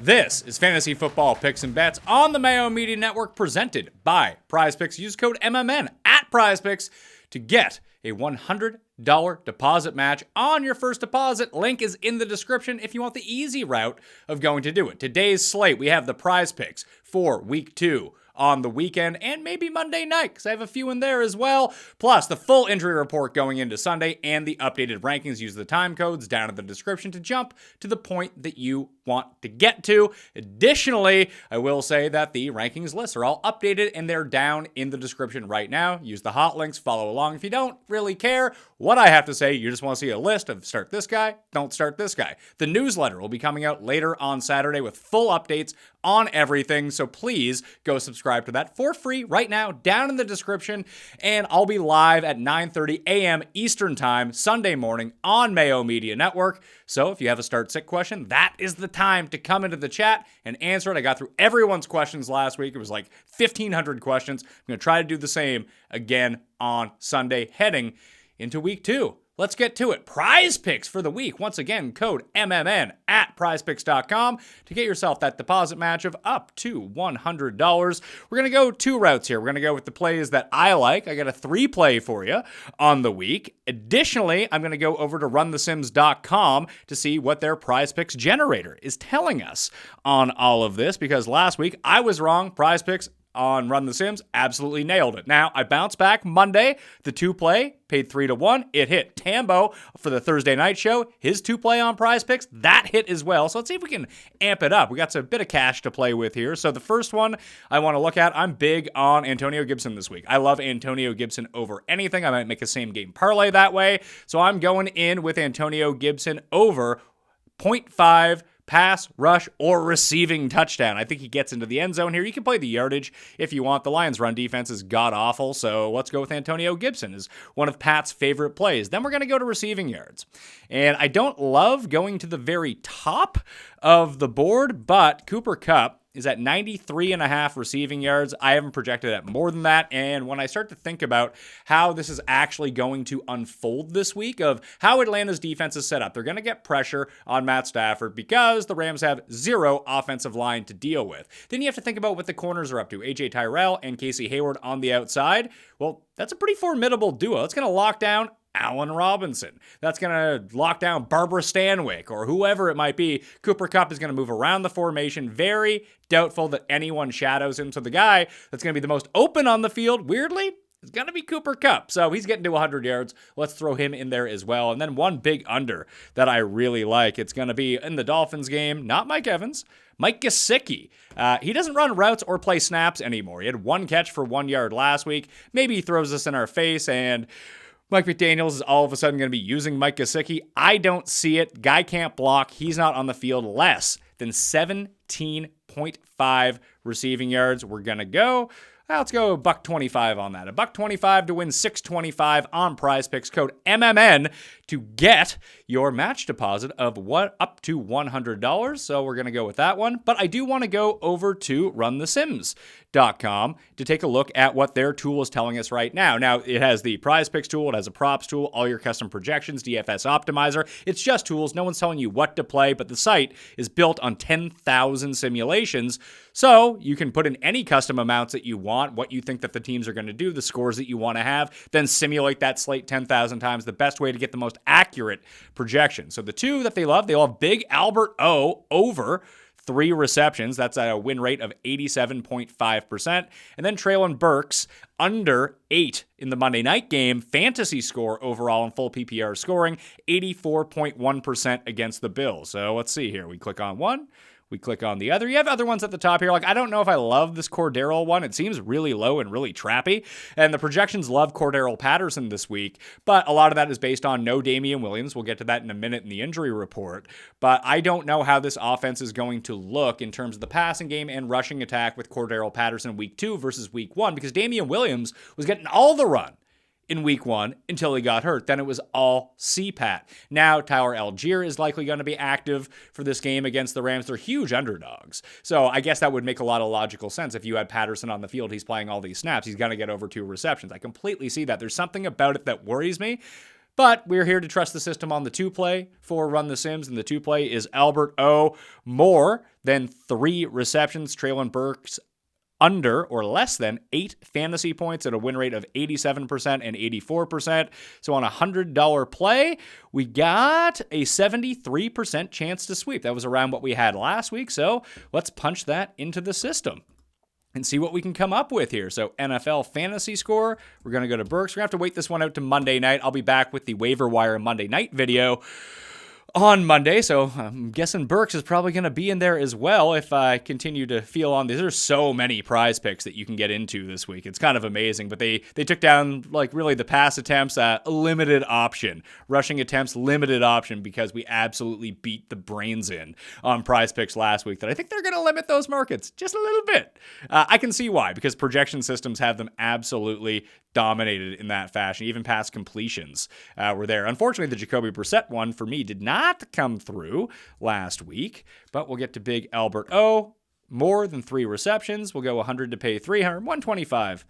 This is Fantasy Football Picks and Bets on the Mayo Media Network, presented by PrizePicks. Use code MMN at PrizePicks to get a $100 deposit match on your first deposit. Link is in the description if you want the easy route of going to do it. Today's slate, we have the PrizePicks for Week 2 on the weekend and maybe Monday night, because I have a few in there as well. Plus, the full injury report going into Sunday and the updated rankings. Use the time codes down in the description to jump to the point that you want to get to. Additionally, I will say that the rankings lists are all updated and they're down in the description right now. Use the hot links, follow along if you don't really care what I have to say. You just want to see a list of start this guy, don't start this guy. The newsletter will be coming out later on Saturday with full updates on everything, so please go subscribe to that for free right now down in the description. And I'll be live at 9:30 a.m. Eastern Time Sunday morning on Mayo Media Network. So if you have a start sit question, that is the time to come into the chat and answer it. I got through everyone's questions last week. It was like 1,500 questions. I'm going to try to do the same again on Sunday heading into Week 2. Let's get to it. Prize Picks for the week. Once again, code MMN at prizepicks.com to get yourself that deposit match of up to $100. We're going to go two routes here. We're going to go with the plays that I like. I got a 3-play for you on the week. Additionally, I'm going to go over to runthesims.com to see what their Prize Picks generator is telling us on all of this, because last week I was wrong. Prize Picks on Run the Sims absolutely nailed it. Now, I bounced back Monday. The 2-play paid 3-1. It hit. Tambo for the Thursday night show, his 2-play on Prize Picks, that hit as well. So let's see if we can amp it up. We got a bit of cash to play with here. So the first one I want to look at, I'm big on Antonio Gibson this week. I love Antonio Gibson over anything. I might make a same game parlay that way. So I'm going in with Antonio Gibson over 0.5 pass, rush, or receiving touchdown. I think he gets into the end zone here. You can play the yardage if you want. The Lions' run defense is god-awful, so let's go with Antonio Gibson as one of Pat's favorite plays. Then we're going to go to receiving yards. And I don't love going to the very top of the board, but Cooper Kupp is at 93.5 receiving yards. I haven't projected at more than that. And when I start to think about how this is actually going to unfold this week, of how Atlanta's defense is set up, they're going to get pressure on Matt Stafford because the Rams have zero offensive line to deal with. Then you have to think about what the corners are up to. A.J. Tyrell and Casey Hayward on the outside. Well, that's a pretty formidable duo. It's going to lock down Allen Robinson. That's going to lock down Barbara Stanwyck or whoever it might be. Cooper Kupp is going to move around the formation. Very doubtful that anyone shadows him. So the guy that's going to be the most open on the field, weirdly, is going to be Cooper Kupp. So he's getting to 100 yards. Let's throw him in there as well. And then one big under that I really like. It's going to be in the Dolphins game, not Mike Evans, Mike Gesicki. He doesn't run routes or play snaps anymore. He had 1 catch for 1 yard last week. Maybe he throws this in our face and Mike McDaniels is all of a sudden going to be using Mike Gesicki. I don't see it. Guy can't block. He's not on the field. Less than 17.5 receiving yards. We're going to go. Let's go $1.25 on that. $1.25 to win $6.25 on Prize Picks. Code MMN to get your match deposit of up to $100. So we're going to go with that one. But I do want to go over to runthesims.com to take a look at what their tool is telling us right now. Now, it has the Prize Picks tool. It has a props tool, all your custom projections, DFS optimizer. It's just tools. No one's telling you what to play, but the site is built on 10,000 simulations. So you can put in any custom amounts that you want, what you think that the teams are going to do, the scores that you want to have, then simulate that slate 10,000 times. The best way to get the most accurate projection. So the two that they love Big Albert O over 3 receptions. That's a win rate of 87.5%. And then Traylon Burks under 8 in the Monday night game. Fantasy score overall in full PPR scoring, 84.1% against the Bills. So let's see here. We click on one. We click on the other. You have other ones at the top here. Like, I don't know if I love this Cordero one. It seems really low and really trappy. And the projections love Cordero Patterson this week, but a lot of that is based on no Damian Williams. We'll get to that in a minute in the injury report. But I don't know how this offense is going to look in terms of the passing game and rushing attack with Cordero Patterson week 2 versus week 1, because Damian Williams was getting all the run in week 1 until he got hurt. Then it was all CPAT. Now Tyler Algier is likely going to be active for this game against the Rams. They're huge underdogs. So I guess that would make a lot of logical sense. If you had Patterson on the field, he's playing all these snaps, he's going to get over 2 receptions. I completely see that. There's something about it that worries me. But we're here to trust the system on the 2-play for Run the Sims, and the 2-play is Albert O. Moore than 3 receptions. Traylon Burks under or less than 8 fantasy points at a win rate of 87% and 84%. So on a $100 play, we got a 73% chance to sweep. That was around what we had last week. So let's punch that into the system and see what we can come up with here. So NFL fantasy score, we're going to go to Burks. We're going to have to wait this one out to Monday night. I'll be back with the waiver wire Monday night video on Monday, so I'm guessing Burks is probably going to be in there as well if I continue to feel on these. There's so many prize picks that you can get into this week. It's kind of amazing, but they took down like really the pass attempts, limited option. Rushing attempts, limited option, because we absolutely beat the brains in on prize picks last week that I think they're going to limit those markets just a little bit. I can see why, because projection systems have them absolutely dominated in that fashion. Even pass completions were there. Unfortunately, the Jacoby Brissett one for me did not come through last week, but we'll get to Big Albert O. More than 3 receptions. We'll go 100 to pay 300, 125.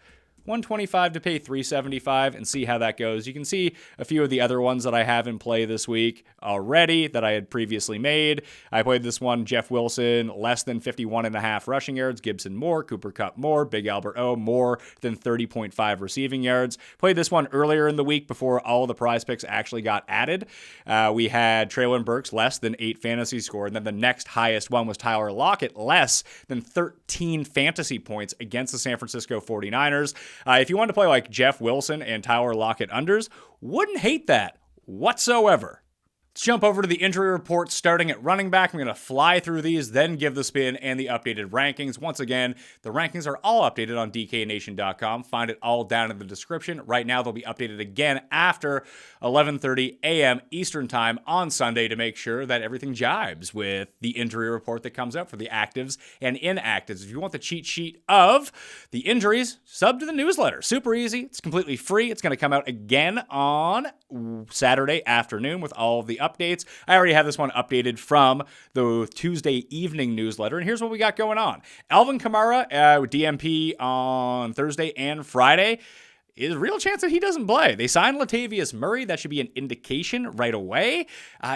125 to pay 375 and see how that goes. You can see a few of the other ones that I have in play this week already that I had previously made. I played this one, Jeff Wilson, less than 51.5 rushing yards. Gibson more, Cooper Kupp more, Big Albert O more than 30.5 receiving yards. Played this one earlier in the week before all the prize picks actually got added. We had Traylon Burks less than 8 fantasy score, and then the next highest one was Tyler Lockett less than 13 fantasy points against the San Francisco 49ers. If you want to play like Jeff Wilson and Tyler Lockett unders, wouldn't hate that whatsoever. Let's jump over to the injury report starting at running back. I'm going to fly through these, then give the spin and the updated rankings. Once again, the rankings are all updated on DKNation.com. Find it all down in the description. Right now, they'll be updated again after 11:30 a.m. Eastern Time on Sunday to make sure that everything jibes with the injury report that comes out for the actives and inactives. If you want the cheat sheet of the injuries, sub to the newsletter. Super easy. It's completely free. It's going to come out again on Saturday afternoon with all of the updates. I already have this one updated from the Tuesday evening newsletter, and here's what we got going on. Alvin Kamara, DMP on Thursday and Friday. Is a real chance that he doesn't play. They signed Latavius Murray. That should be an indication right away.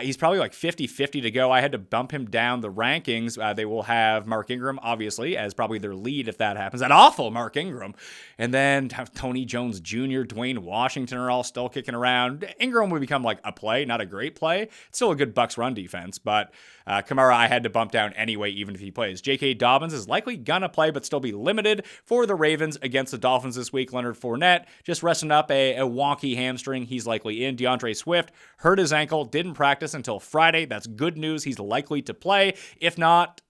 He's probably like 50-50 to go. I had to bump him down the rankings. They will have Mark Ingram, obviously, as probably their lead if that happens. That awful Mark Ingram. And then Tony Jones Jr., Dwayne Washington are all still kicking around. Ingram would become like a play, not a great play. It's still a good Bucs run defense, but Kamara I had to bump down anyway, even if he plays. J.K. Dobbins is likely gonna play, but still be limited for the Ravens against the Dolphins this week. Leonard Fournette just resting up a wonky hamstring. He's likely in. DeAndre Swift hurt his ankle, didn't practice until Friday. That's good news. He's likely to play. If not,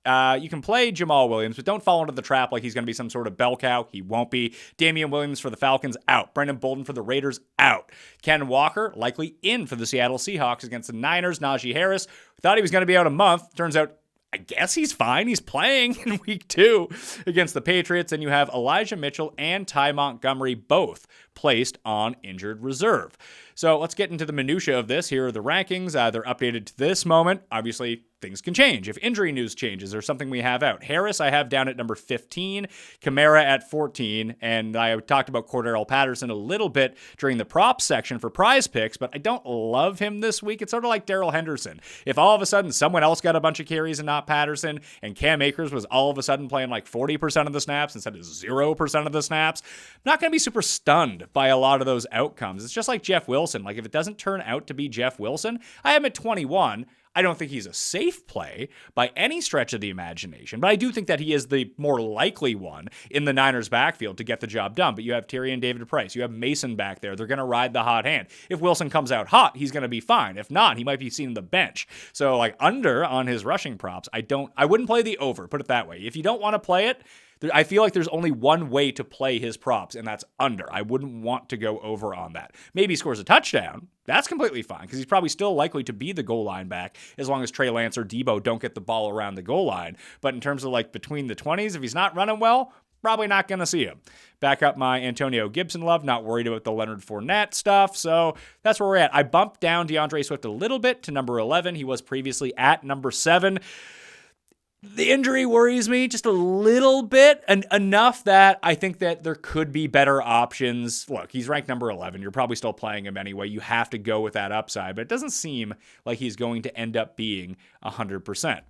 you can play Jamal Williams, but don't fall into the trap like he's going to be some sort of bell cow. He won't be. Damian Williams for the Falcons, out. Brendan Bolden for the Raiders, out. Ken Walker, likely in for the Seattle Seahawks against the Niners. Najee Harris, thought he was going to be out a month. Turns out, I guess he's fine. He's playing in week 2 against the Patriots. And you have Elijah Mitchell and Ty Montgomery both placed on injured reserve. So let's get into the minutia of this. Here are the rankings. They're updated to this moment. Obviously, things can change. If injury news changes or something we have out. Harris, I have down at number 15. Kamara at 14. And I talked about Cordarrelle Patterson a little bit during the props section for prize picks, but I don't love him this week. It's sort of like Darrell Henderson. If all of a sudden someone else got a bunch of carries and not Patterson, and Cam Akers was all of a sudden playing like 40% of the snaps instead of 0% of the snaps, I'm not going to be super stunned by a lot of those outcomes. It's just like Jeff Wilson. Like if it doesn't turn out to be Jeff Wilson, I have him at 21. I don't think he's a safe play by any stretch of the imagination, but I do think that he is the more likely one in the Niners backfield to get the job done. But you have Tyrion David Price. You have Mason back there. They're going to ride the hot hand. If Wilson comes out hot, he's going to be fine. If not, he might be seen on the bench. So like under on his rushing props, I wouldn't play the over, put it that way. If you don't want to play it, I feel like there's only one way to play his props, and that's under. I wouldn't want to go over on that. Maybe he scores a touchdown. That's completely fine, because he's probably still likely to be the goal line back as long as Trey Lance or Debo don't get the ball around the goal line. But in terms of like between the 20s, if he's not running well, probably not going to see him. Back up my Antonio Gibson love, not worried about the Leonard Fournette stuff. So that's where we're at. I bumped down DeAndre Swift a little bit to number 11. He was previously at number 7. The injury worries me just a little bit, and enough that I think that there could be better options. Look, he's ranked number 11. You're probably still playing him anyway. You have to go with that upside, but it doesn't seem like he's going to end up being 100%.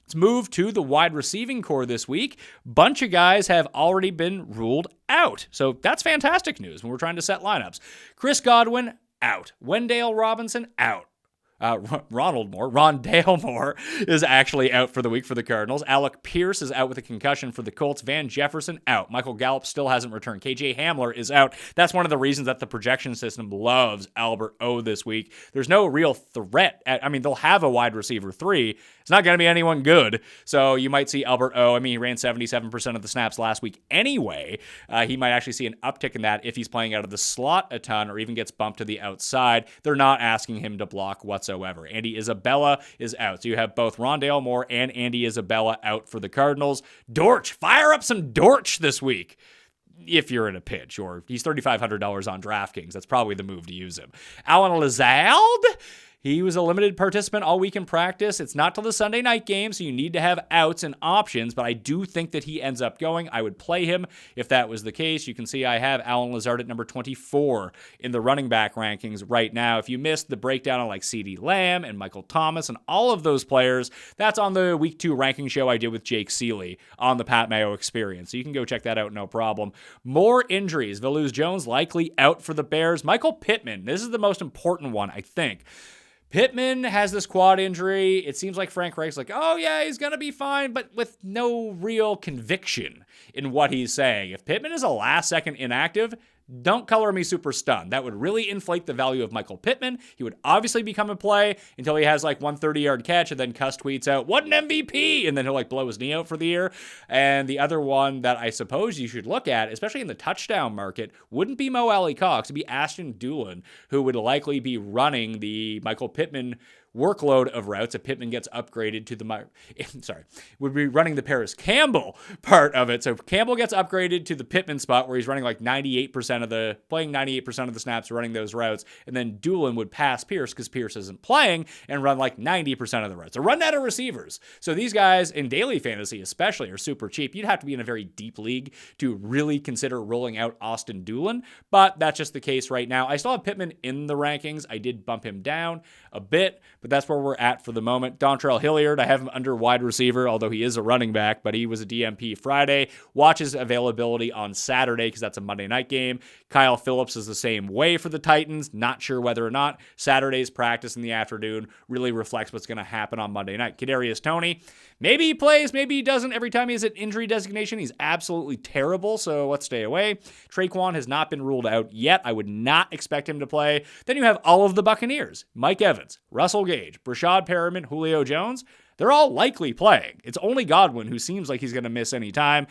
Let's move to the wide receiving core this week. Bunch of guys have already been ruled out. So that's fantastic news when we're trying to set lineups. Chris Godwin, out. Wendell Robinson, out. Rondale Moore is actually out for the week for the Cardinals. Alec Pierce is out with a concussion for the Colts. Van Jefferson out. Michael Gallup still hasn't returned. KJ Hamler is out. That's one of the reasons that the projection system loves Albert O this week. There's no real threat. They'll have a wide receiver 3. It's not going to be anyone good. So you might see Albert O. He ran 77% of the snaps last week anyway. He might actually see an uptick in that if he's playing out of the slot a ton or even gets bumped to the outside. They're not asking him to block whatsoever. Andy Isabella is out. So you have both Rondale Moore and Andy Isabella out for the Cardinals. Dortch, fire up some Dortch this week. If you're in a pinch, or he's $3,500 on DraftKings. That's probably the move to use him. Alan Lazard, he was a limited participant all week in practice. It's not till the Sunday night game, so you need to have outs and options, but I do think that he ends up going. I would play him if that was the case. You can see I have Alan Lazard at number 24 in the running back rankings right now. If you missed the breakdown on like CeeDee Lamb and Michael Thomas and all of those players, that's on the week 2 ranking show I did with Jake Seeley on the Pat Mayo Experience. So you can go check that out, no problem. More injuries. Velus Jones likely out for the Bears. Michael Pittman, this is the most important one, I think. Pittman has this quad injury. It seems like Frank Reich's like, oh yeah, he's going to be fine, but with no real conviction in what he's saying. If Pittman is a last-second inactive, don't color me super stunned. That would really inflate the value of Michael Pittman. He would obviously become a play until he has like 130-yard catch, and then Cuss tweets out, what an MVP! And then he'll like blow his knee out for the year. And the other one that I suppose you should look at, especially in the touchdown market, wouldn't be Mo Alley Cox. It'd be Ashton Dulin, who would likely be running the Michael Pittman workload of routes if Pittman gets upgraded to would be running the Paris Campbell part of it. So Campbell gets upgraded to the Pittman spot where he's running like 98% of the snaps running those routes. And then Doolin would pass Pierce because Pierce isn't playing and run like 90% of the routes. So run that of receivers. So these guys in daily fantasy especially are super cheap. You'd have to be in a very deep league to really consider rolling out Austin Doolin, but that's just the case right now. I still have Pittman in the rankings. I did bump him down a bit, but that's where we're at for the moment. Dontrell Hilliard, I have him under wide receiver, although he is a running back, but he was a DMP Friday. Watch his availability on Saturday because that's a Monday night game. Kyle Phillips is the same way for the Titans. Not sure whether or not Saturday's practice in the afternoon really reflects what's going to happen on Monday night. Kadarius Toney, maybe he plays, maybe he doesn't. Every time he has an injury designation, he's absolutely terrible, so let's stay away. Traquan has not been ruled out yet. I would not expect him to play. Then you have all of the Buccaneers. Mike Evans, Russell Gage, Brashad Perriman, Julio Jones. They're all likely playing. It's only Godwin who seems like he's going to miss any time.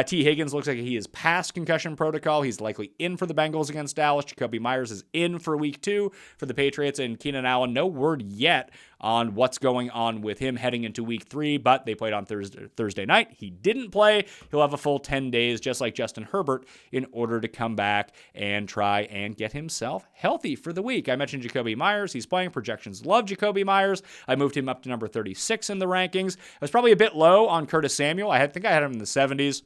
T. Higgins looks like he is past concussion protocol. He's likely in for the Bengals against Dallas. Jacoby Myers is in for week 2 for the Patriots. And Keenan Allen, no word yet on what's going on with him heading into week 3, but they played on Thursday night. He didn't play. He'll have a full 10 days, just like Justin Herbert, in order to come back and try and get himself healthy for the week. I mentioned Jacoby Myers. He's playing. Projections love Jacoby Myers. I moved him up to number 36 in the rankings. I was probably a bit low on Curtis Samuel. I think I had him in the 70s.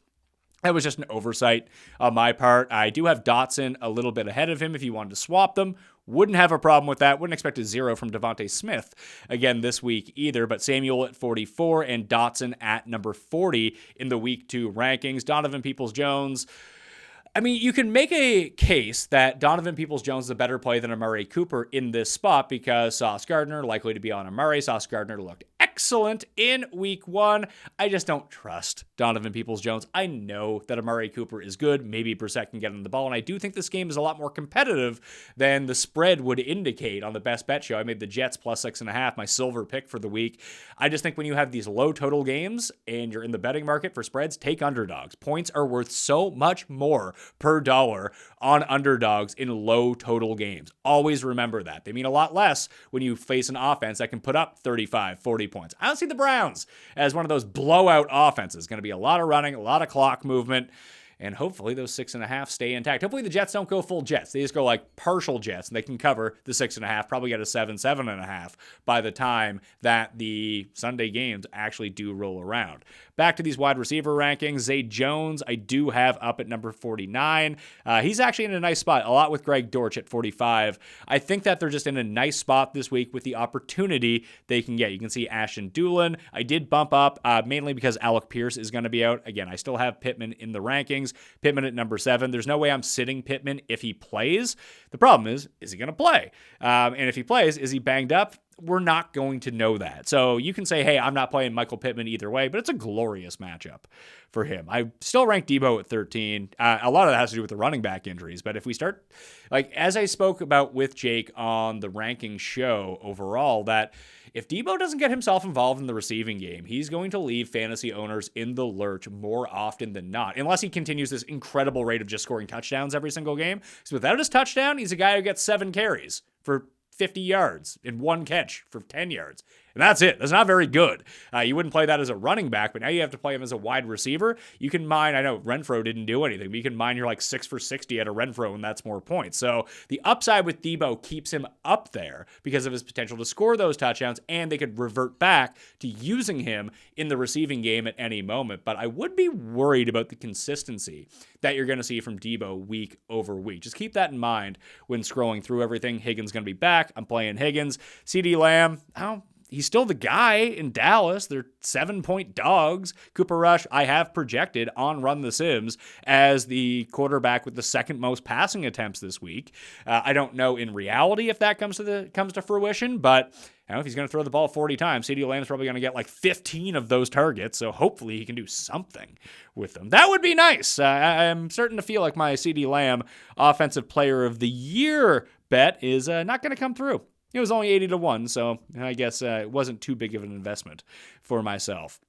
That was just an oversight on my part. I do have Dotson a little bit ahead of him if you wanted to swap them. Wouldn't have a problem with that. Wouldn't expect a 0 from Devontae Smith again this week either. But Samuel at 44 and Dotson at number 40 in the week 2 rankings. Donovan Peoples-Jones. You can make a case that Donovan Peoples-Jones is a better play than Amari Cooper in this spot because Sauce Gardner likely to be on Amari. Sauce Gardner looked excellent in week 1. I just don't trust Donovan Peoples-Jones. I know that Amari Cooper is good. Maybe Brissett can get him the ball. And I do think this game is a lot more competitive than the spread would indicate on the best bet show. I made the Jets plus 6.5, my silver pick for the week. I just think when you have these low total games and you're in the betting market for spreads, take underdogs. Points are worth so much more per dollar on underdogs in low total games. Always remember that. They mean a lot less when you face an offense that can put up 35, 40 points. I don't see the Browns as one of those blowout offenses. Going to be a lot of running, a lot of clock movement. And hopefully those 6.5 stay intact. Hopefully the Jets don't go full Jets. They just go like partial Jets, and they can cover the 6.5, probably get a 7.5 by the time that the Sunday games actually do roll around. Back to these wide receiver rankings. Zay Jones, I do have up at number 49. He's actually in a nice spot, a lot with Greg Dortch at 45. I think that they're just in a nice spot this week with the opportunity they can get. You can see Ashton Dulin. I did bump up mainly because Alec Pierce is going to be out. Again, I still have Pittman in the rankings. Pittman at number 7. There's no way I'm sitting Pittman if he plays. The problem is he going to play? And if he plays, is he banged up? We're not going to know that. So you can say, hey, I'm not playing Michael Pittman either way, but it's a glorious matchup for him. I still rank Debo at 13. A lot of that has to do with the running back injuries. But if we start, like as I spoke about with Jake on the ranking show overall, that if Debo doesn't get himself involved in the receiving game, he's going to leave fantasy owners in the lurch more often than not, unless he continues this incredible rate of just scoring touchdowns every single game. So without his touchdown, he's a guy who gets 7 carries for 50 yards in 1 catch for 10 yards. And that's it. That's not very good. You wouldn't play that as a running back, but now you have to play him as a wide receiver. You can mine, I know Renfro didn't do anything, but you can mine your like 6 for 60 at a Renfro, and that's more points. So the upside with Debo keeps him up there because of his potential to score those touchdowns, and they could revert back to using him in the receiving game at any moment. But I would be worried about the consistency that you're going to see from Debo week over week. Just keep that in mind when scrolling through everything. Higgins going to be back. I'm playing Higgins. CeeDee Lamb, he's still the guy in Dallas. They're 7-point dogs. Cooper Rush, I have projected on Run the Sims as the quarterback with the second most passing attempts this week. I don't know in reality if that comes to fruition, but if he's going to throw the ball 40 times, CeeDee Lamb's probably going to get like 15 of those targets, so hopefully he can do something with them. That would be nice. I'm starting to feel like my CeeDee Lamb Offensive Player of the Year bet is not going to come through. It was only 80-1, so I guess it wasn't too big of an investment for myself.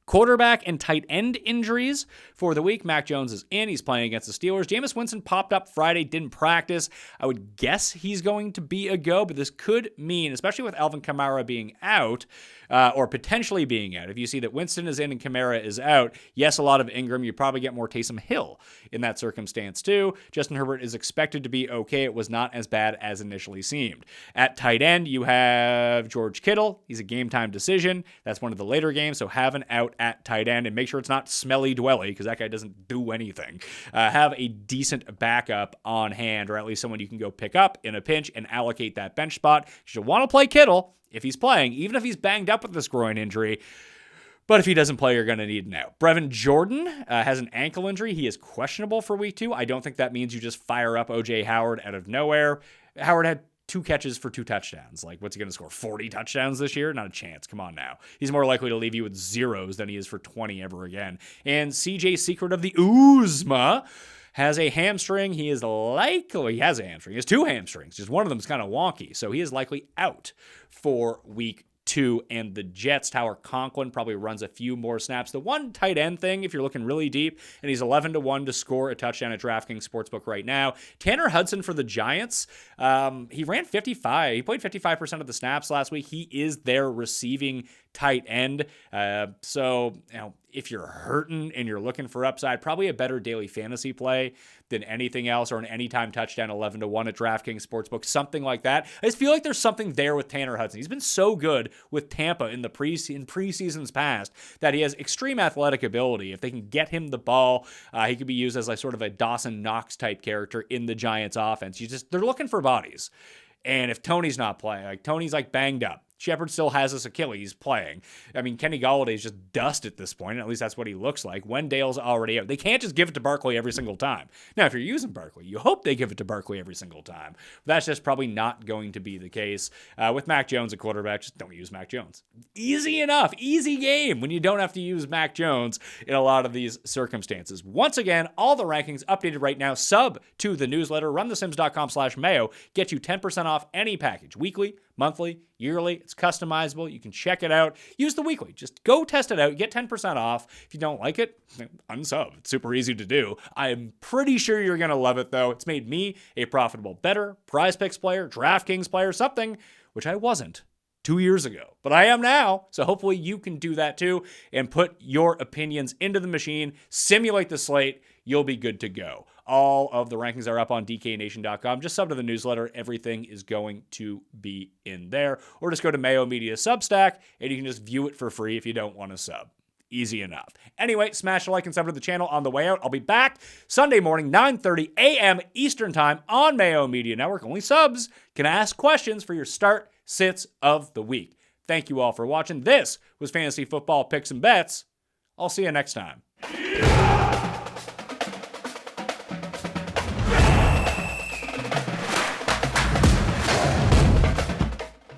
Quarterback and tight end injuries for the week. Mac Jones is in. He's playing against the Steelers. Jameis Winston popped up Friday, didn't practice. I would guess he's going to be a go, but this could mean, especially with Alvin Kamara being out, or potentially being out. If you see that Winston is in and Kamara is out, yes, a lot of Ingram. You probably get more Taysom Hill in that circumstance too. Justin Herbert is expected to be okay. It was not as bad as initially seemed. At tight end, you have George Kittle. He's a game-time decision. That's one of the later games, so have an out at tight end, and make sure it's not Smelly Dwelly, because that guy doesn't do anything. Have a decent backup on hand, or at least someone you can go pick up in a pinch and allocate that bench spot. You'll want to play Kittle if he's playing, even if he's banged up with this groin injury. But if he doesn't play, you're going to need an out. Brevin Jordan has an ankle injury. He is questionable for week 2. I don't think that means you just fire up O.J. Howard out of nowhere. Howard had 2 catches for 2 touchdowns. Like, what's he going to score? 40 touchdowns this year? Not a chance. Come on now. He's more likely to leave you with zeros than he is for 20 ever again. And CJ Secret of the Uzma has a hamstring. He has a hamstring. He has 2 hamstrings. Just one of them is kind of wonky. So he is likely out for week 2, and the Jets, Tyler Conklin probably runs a few more snaps. The one tight end thing, if you're looking really deep, and he's 11-1 to score a touchdown at DraftKings Sportsbook right now. Tanner Hudson for the Giants. He ran 55. He played 55% of the snaps last week. He is their receiving tight end. So if you're hurting and you're looking for upside, probably a better daily fantasy play than anything else, or an anytime touchdown 11-1 at DraftKings Sportsbook, something like that. I just feel like there's something there with Tanner Hudson. He's been so good with Tampa in preseasons past that he has extreme athletic ability. If they can get him the ball, he could be used as like sort of a Dawson Knox type character in the Giants offense. They're looking for bodies. And if Tony's not playing, like Tony's like banged up, Shepard still has his Achilles playing. I mean, Kenny Galladay's just dust at this point. At least that's what he looks like. Wendale's already out. They can't just give it to Barkley every single time. Now, if you're using Barkley, you hope they give it to Barkley every single time. But that's just probably not going to be the case. With Mac Jones at quarterback, just don't use Mac Jones. Easy enough. Easy game when you don't have to use Mac Jones in a lot of these circumstances. Once again, all the rankings updated right now. Sub to the newsletter. RunTheSims.com/Mayo. Get you 10% off any package. Weekly, monthly, yearly. It's customizable. You can check it out. Use the weekly. Just go test it out. Get 10% off. If you don't like it, unsub. It's super easy to do. I'm pretty sure you're going to love it, though. It's made me a profitable bettor, PrizePicks player, DraftKings player, something which I wasn't 2 years ago, but I am now. So hopefully you can do that too and put your opinions into the machine, simulate the slate. You'll be good to go. All of the rankings are up on DKNation.com. Just sub to the newsletter. Everything is going to be in there. Or just go to Mayo Media Substack and you can just view it for free if you don't want to sub. Easy enough. Anyway, smash a like and sub to the channel on the way out. I'll be back Sunday morning, 9:30 a.m. Eastern Time on Mayo Media Network. Only subs can ask questions for your start sits of the week. Thank you all for watching. This was Fantasy Football Picks and Bets. I'll see you next time.